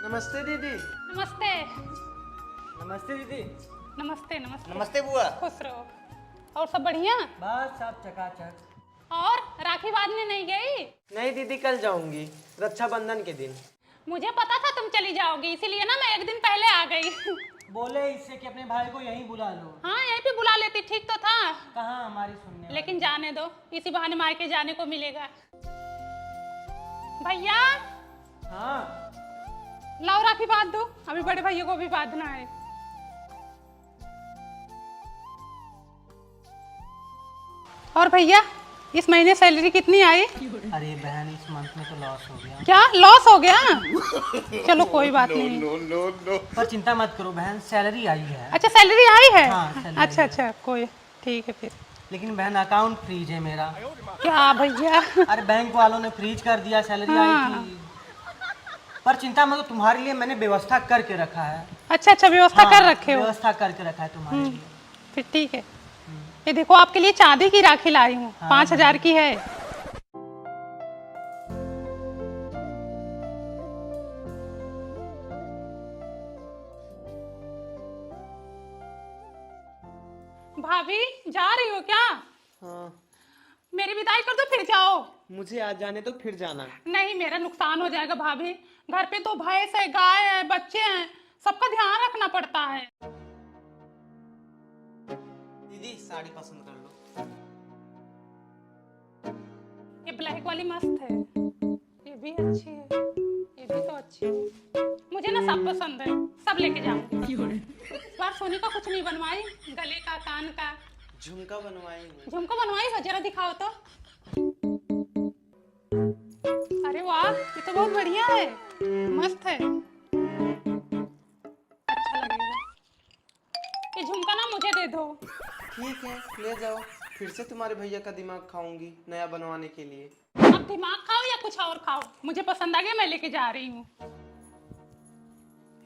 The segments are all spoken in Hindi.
नमस्ते दीदी। नमस्ते। नमस्ते दीदी। नमस्ते नमस्ते। नमस्ते बुआ। खुश रहो। और सब बढ़िया? बस सब चकाचक। और राखी बांधने नहीं गई? नहीं दीदी, कल जाऊंगी रक्षाबंधन के दिन। मुझे पता था तुम चली जाओगी, इसीलिए ना मैं एक दिन पहले आ गई। बोले इससे कि अपने भाई को यहीं बुला लो। हाँ यहीं पे बुला लेती, ठीक तो था। कहाँ हमारी सुनने लेकिन जाने दो, इसी बहाने मायके जाने को मिलेगा। भैया हाँ लाओ राखी बांध दो, अभी बड़े भैया को भी बांधना है। और भैया इस महीने सैलरी कितनी आई? अरे बहन, इस मंथ में तो लॉस हो गया। क्या लॉस हो गया? चलो कोई बात नहीं। पर चिंता मत करो बहन, सैलरी आई है। अच्छा सैलरी आई है? हाँ, सैलरी अच्छा आई अच्छा कोई ठीक है फिर। लेकिन बहन अकाउंट फ्रीज है मेरा। क्या भैया? अरे बैंक वालों ने फ्रीज कर दिया, सैलरी आई थी। पर चिंता मत, तुम्हारे लिए मैंने व्यवस्था करके रखा है। अच्छा अच्छा व्यवस्था कर रखे हो? व्यवस्था करके रखा है तुम्हारे लिए। फिर ठीक है। ये देखो आपके लिए चांदी की राखी लाई हूँ, 5,000 की है। भाभी जा रही हो क्या? हाँ, मेरी विदाई कर दो फिर जाओ। मुझे आज जाने तो फिर जाना। नहीं मेरा नुकसान हो जाएगा भाभी, घर पे तो भैंस है, गाय है, बच्चे हैं, सबका ध्यान रखना पड़ता है। दीदी साड़ी पसंद कर लो। ये ब्लैक वाली मस्त है, ये भी अच्छी है, ये भी तो अच्छी है। मुझे ना सब पसंद है, सब लेके जाऊंगी। इस बार सोनी का कुछ नहीं बनवाई, गले का, कान का झुमका बनवाई हूँ। झुमका बनवाई हो? जरा दिखाओ तो। अरे वाह ये तो बहुत बढ़िया है, मस्त है, अच्छा लगेगा। ये झुमका ना मुझे दे दो। ठीक है ले जाओ, फिर से तुम्हारे भैया का दिमाग खाऊंगी नया बनवाने के लिए। अब दिमाग खाओ या कुछ और खाओ, मुझे पसंद आ गया, मैं लेके जा रही हूँ।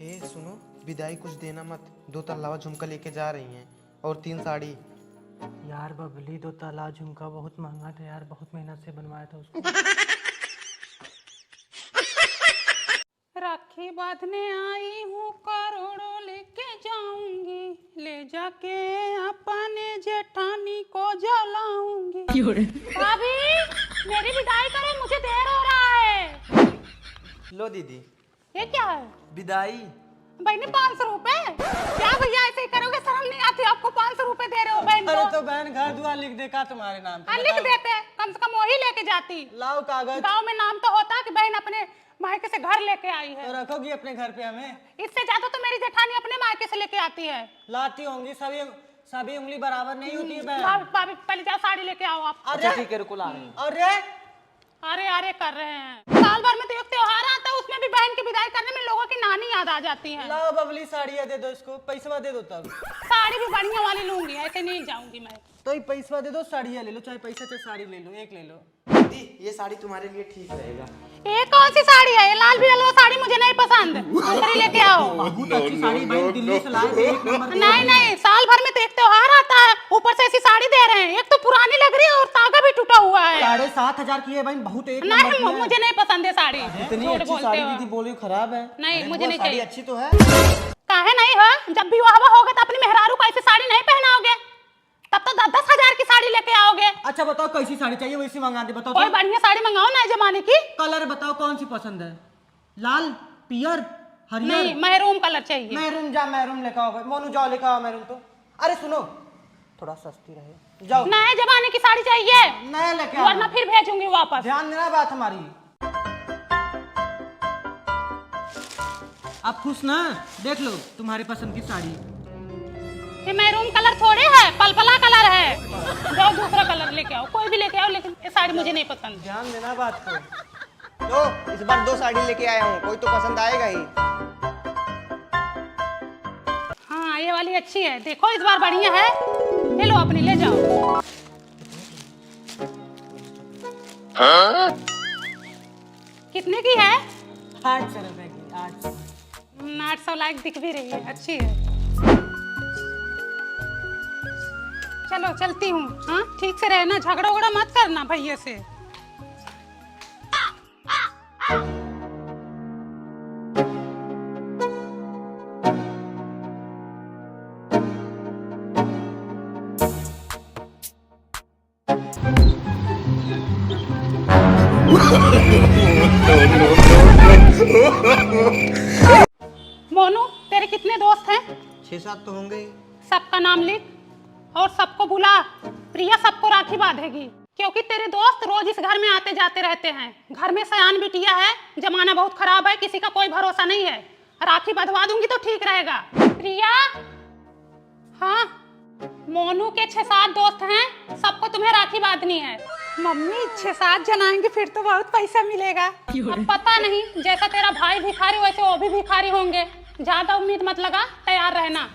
ए सुनो, विदाई कुछ देना मत, 2 तल्लावा झुमका लेके जा रही हैं और 3 साड़ी। यार बबली, 2 ताला झुमका बहुत महंगा था यार, बहुत मेहनत से बनवाया था उसको। राखी बांधने आई हूँ, करोड़ों लेके जाऊंगी, ले जाके अपने जेठानी को जलाऊंगी। भाभी मेरी विदाई करो, मुझे देर हो रहा है। लो दीदी। ये क्या है? विदाई। बहनी 500 रुपए? क्या भैया ऐसे ही करोगे? शर्म नहीं आती आपको? 500 रुपए दे रहे हो बहन अरे को? तो बहन घर दुआर लिख दे का तुम्हारे नाम पे? लिख देते, कम से कम वही लेके जाती। लाओ कागज। गांव में नाम तो होता कि बहन अपने मायके से घर लेके आई है। तो रखोगी अपने घर पे हमें? इससे ज्यादा तो मेरी जेठानी अपने मायके से लेके आती है। लाती होंगी, सभी उंगली बराबर नहीं होती है बहन। भाभी पहले जाओ साड़ी लेके आओ आप। अरे ठीक है रुको ला रहे हैं। अरे अरे अरे कर रहे हैं, साल भर में तो एक त्योहार आता है, उसमें भी बहन की विदाई करने में लोगों की नानी याद आ जाती है। लाओ बबली साड़ियाँ दे दो इसको, पैसा दे दो तब। साड़ी भी बढ़िया वाली लूंगी, ऐसे नहीं जाऊंगी मैं। तो पैसा दे दो, साड़ियाँ ले लो, चाहे पैसा चाहे साड़ी ले लो, एक ले लो। दीदी ये साड़ी तुम्हारे लिए ठीक रहेगा। ये कौन सी साड़ी है? ये लाल भी वाली साड़ी मुझे नहीं पसंद, दूसरी लेके आओ। बहुत अच्छी साड़ी बहन, दिल्ली से लाए थे, एक नंबर की। नहीं नहीं, साल भर में तो एक त्योहार आता है, ऊपर से ऐसी साड़ी दे रहे हैं। एक तो पुरानी लग रही है और तागा भी टूटा हुआ है। 7,500 की है बहन, बहुत एक नंबर की नहीं है। मुझे नहीं पसंद है साड़ी। इतनी झूठ अच्छी बोलते साड़ी हो। दीदी बोल रही हो खराब है? नहीं अरे मुझे वो नहीं साड़ी चाहिए। अच्छी तो है। काहे नहीं है? जब भी विवाह होगा तो अपनी मेहरारू को ऐसी साड़ी नहीं पहनाओगे, तब तो 10-10 हजार की साड़ी लेके आओगे। अच्छा बताओ कैसी साड़ी चाहिए, वैसी मंगा दे। बताओ कोई बढ़िया साड़ी मंगाओ नए जमाने की। कलर बताओ कौन सी पसंद है? लाल, पियर, हरियर? नहीं महरून कलर चाहिए। मैरून? जा मैरून लेकर आओ, मोनू जाओ लेकर आओ मैरून। तो अरे सुनो, थोड़ा सस्ती रहे, जाओ। नए जमाने की साड़ी चाहिए, नया लेके आओ, वरना फिर भेजूंगी वापस। ध्यान देना बात हमारी। आप खुश ना? देख लो तुम्हारी पसंद की साड़ी। ये मैरून कलर थोड़े है, पलपला कलर है। जाओ दूसरा कलर लेके आओ, कोई भी लेके आओ, लेकिन ये साड़ी मुझे नहीं पसंद। ध्यान देना बात को। तो इस बार 2 साड़ी लेके आया हूँ, कोई तो पसंद आएगा ही। हाँ ये वाली अच्छी है, देखो इस बार बढ़िया है, ले लो अपनी, ले जाओ। कितने की है? 800 रुपए की। 800। 800 लाइक दिख भी रही है, अच्छी है। चलो चलती हूँ। हाँ ठीक से रहना, झगड़ा उगड़ा मत करना भैया से। मोनू, तेरे कितने दोस्त हैं? 6-7 तो होंगे। सबका नाम लिख और सबको बुला। प्रिया सबको राखी बांधेगी क्योंकि तेरे दोस्त रोज इस घर में आते जाते रहते हैं। घर में सयान बिटिया है, जमाना बहुत खराब है, किसी का कोई भरोसा नहीं है। राखी बंधवा दूंगी तो ठीक रहेगा। प्रिया, हाँ, मोनू के 6-7 दोस्त हैं, सबको तुम्हें राखी बांधनी है। मम्मी 6-7 जन आएंगे फिर तो बहुत पैसा मिलेगा। अब पता नहीं, जैसा तेरा भाई भिखारी वैसे वो भी भिखारी होंगे। ज्यादा उम्मीद मत लगा, तैयार रहना।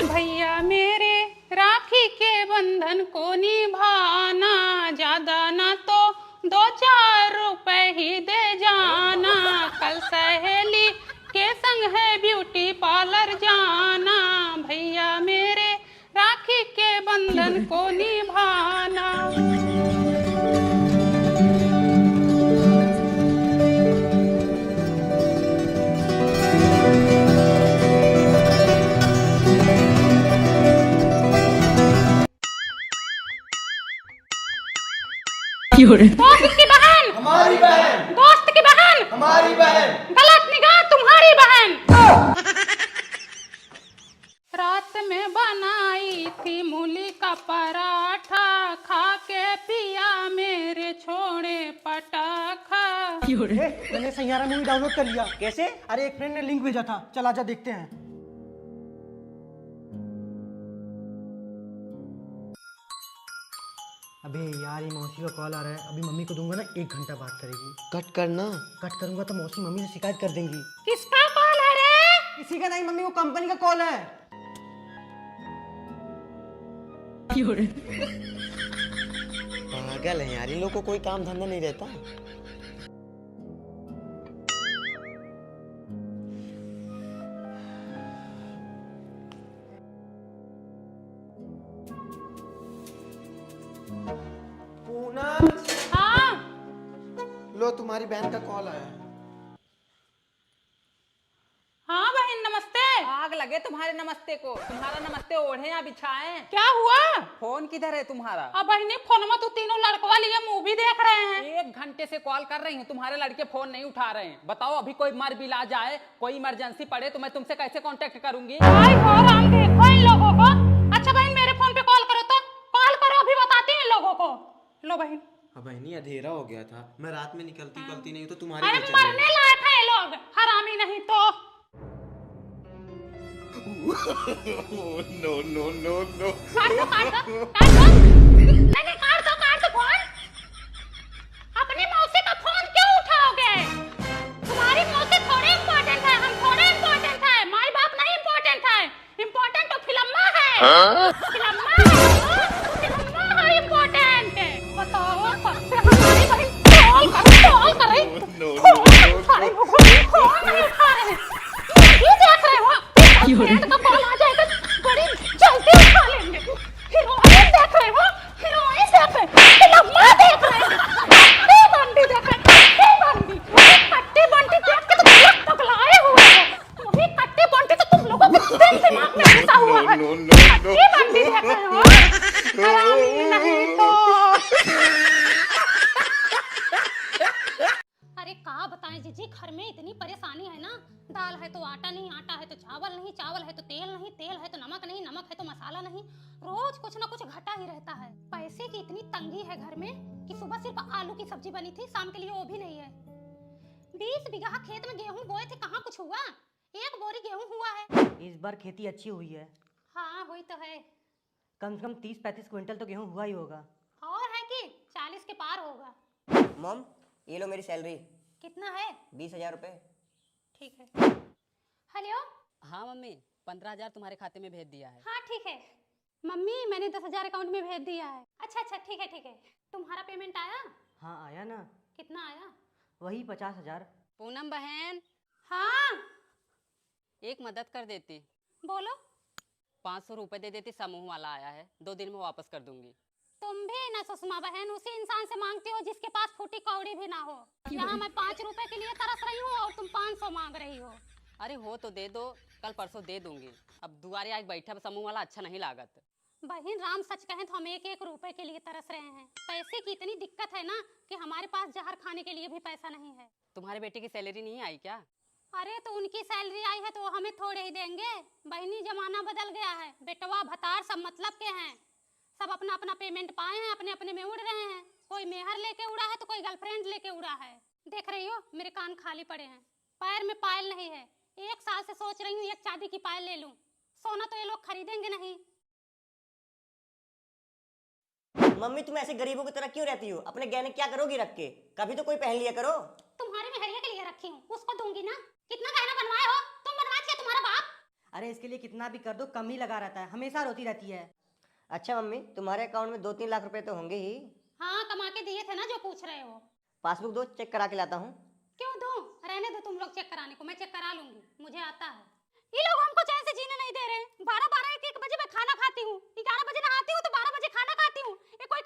भैया मेरे राखी के बंधन को निभाना, ज्यादा ना तो 2-4 रुपए ही दे जाना। कल सहेली के संग है ब्यूटी पार्लर जाना। भैया मेरे राखी के बंधन को निभाना। दोस्त की बहन, हमारी बहन, दोस्त की बहन, हमारी बहन। गलत निगाह, तुम्हारी बहन। रात में बनाई थी मूली का पराठा, खा के पिया मेरे छोड़े पटाखा। मैंने सैयारा मूवी डाउनलोड कर लिया। कैसे? अरे एक फ्रेंड ने लिंक भेजा था, चल आजा देखते हैं। अबे यार, ये मौसी का कॉल आ रहा है। अभी मम्मी को दूंगा ना, 1 घंटा बात करेगी। कट करना। कट करूंगा तो मौसी मम्मी से शिकायत कर देंगी। किसका कॉल है रे? किसी का नहीं मम्मी, वो कंपनी का कॉल है। पागल है यार, इन लोगों को कोई काम धंधा नहीं रहता। पूनम, हाँ, लो तुम्हारी बहन का कॉल आया है। हाँ बहन, नमस्ते। आग लगे तुम्हारे नमस्ते को। तुम्हारा नमस्ते ओढ़े या बिछाएं? क्या हुआ? फोन किधर है तुम्हारा? अब बहनी, फोन में तो तीनों लड़कवा लिए मूवी देख रहे हैं। 1 घंटे से कॉल कर रही हूँ, तुम्हारे लड़के फोन नहीं उठा रहे हैं। बताओ, अभी कोई मर भी ला जाए, कोई इमरजेंसी पड़े तो मैं तुमसे कैसे कांटेक्ट करूंगी? भाई हो राम, देखो इन लोगों को। अच्छा बहन, मेरे फोन पे कॉल करो तो। कॉल करो, अभी बताती हूँ इन लोगों को। लो बहन। अब बहनी अंधेरा हो गया था, मैं रात में निकलती नहीं तो तुम्हारे अरे घर चली मरने लायक है ये लोग, हरामी नहीं तो। No no no no. काट दो, काट दो, काट दो। नहीं, काट दो फोन। अपनी मौसी का फोन क्यों उठाओगे? तुम्हारी मौसी थोड़े इम्पोर्टेंट है, हम थोड़े इम्पोर्टेंट है। माई बाप नहीं इम्पोर्टेंट है, इम्पोर्टेंट तो फिल्मा है। फिल्मा है इम्पोर्टेंट। बताओ, सबसे हमारी बहन कॉल कर रही, फोन नहीं उठा रहे। ये देख रहे हो, फ्रेंड का कॉल आ जाएगा, बड़ी जल्दी उठा लेंगे। हीरोइन देख रहे हो, हीरोइन देख रहे हो, फिल्मा देख रहे हो, कट्टी बंटी देख रहे हो, कट्टी बंटी देख के तो दिमाग पगलाए हुए हो। वही कट्टी बंटी तो तुम लोगों के दिमाग में घुसा हुआ है। कट्टी बंटी देख रहे हो, हरामी नहीं तो। अरे का बताएं जीजी, घर में इतनी परेशानी है ना। दाल है तो आटा नहीं, आटा है तो चावल नहीं, चावल है तो तेल नहीं, तेल है तो नमक नहीं, नमक है तो मसाला नहीं। रोज कुछ ना कुछ घटा ही रहता है। पैसे की इतनी तंगी है घर में कि सुबह सिर्फ आलू की सब्जी बनी थी, शाम के लिए वो भी नहीं है। 20 बीघा खेत में गेहूं बोए थे, कहाँ कुछ हुआ? 1 बोरी गेहूं हुआ है। इस बार खेती अच्छी हुई है। हाँ हुई तो है। कम से कम 30-35 क्विंटल तो गेहूं हुआ ही होगा। और है कि 40 के पार होगा। मॉम, ये लो मेरी सैलरी। कितना है? 20,000 रुपए। ठीक है। हेलो। हाँ मम्मी, 15,000 तुम्हारे खाते में भेज दिया है। हाँ ठीक है मम्मी, मैंने 10,000 अकाउंट में भेज दिया है। अच्छा ठीक है ठीक है। तुम्हारा पेमेंट आया? हाँ आया ना, कितना आया? वही 50,000। पूनम बहन, हाँ एक मदद कर देती। बोलो। 500 रुपए दे देती, समूह वाला आया है, 2 दिन में वापस कर दूंगी। तुम भी ना सुषमा बहन उसी इंसान से मांगती हो जिसके पास फूटी कौड़ी भी ना हो। यहाँ मैं 5 रुपए के लिए तरस रही हूँ और तुम 500 मांग रही हो। अरे हो तो दे दो, कल परसों दे दूंगी। अब दुआरे आके बैठा समूह वाला अच्छा नहीं लागत। बहन राम सच कहें तो हम एक एक रुपए के लिए तरस रहे हैं। पैसे की इतनी दिक्कत है ना कि हमारे पास जहर खाने के लिए भी पैसा नहीं है। तुम्हारे बेटे की सैलरी नहीं आई क्या? अरे तो उनकी सैलरी आई है तो वो हमें थोड़े ही देंगे। बहनी जमाना बदल गया है, बेटवा भतार सब मतलब के हैं। सब अपना अपना पेमेंट पाए हैं, अपने अपने में उड़ रहे हैं। कोई मेहर लेके उड़ा है तो कोई गर्लफ्रेंड लेके उड़ा है। देख रही हो मेरे कान खाली पड़े हैं, पैर में पायल नहीं है। 1 साल से सोच रही हूँ एक चांदी की पायल ले लूं। सोना तो ये लोग खरीदेंगे नहीं। मम्मी तुम ऐसे गरीबों की तरह क्यों रहती हो? अपने गहने क्या करोगी रख के? कभी तो कोई पहन लिया करो। तुम्हारे मेहरिया के लिए रखी हूँ, उसको दूंगी ना। कितना गहना बनवाए हो तुम? बनवाए थे तुम्हारा बाप? अरे इसके लिए कितना भी कर दो कम ही लगा रहता है, हमेशा रोती रहती है। अच्छा मम्मी, तुम्हारे अकाउंट में 2-3 लाख रुपए तो होंगे ही। हाँ कमा के दिए थे ना जो पूछ रहे हो। पासबुक दो, चेक करा के लाता हूँ। क्यों दूं? रहने दो तुम लोग चेक कराने को, मैं चेक करा लूंगी, मुझे आता है। ये लोग हमको चैन से जीने नहीं दे रहे। 12-12 1-1 बजे मैं खाना खाती हूँ, 11 बजे नहाती हूँ तो 12 बजे खाना खाती हूँ। ये कोई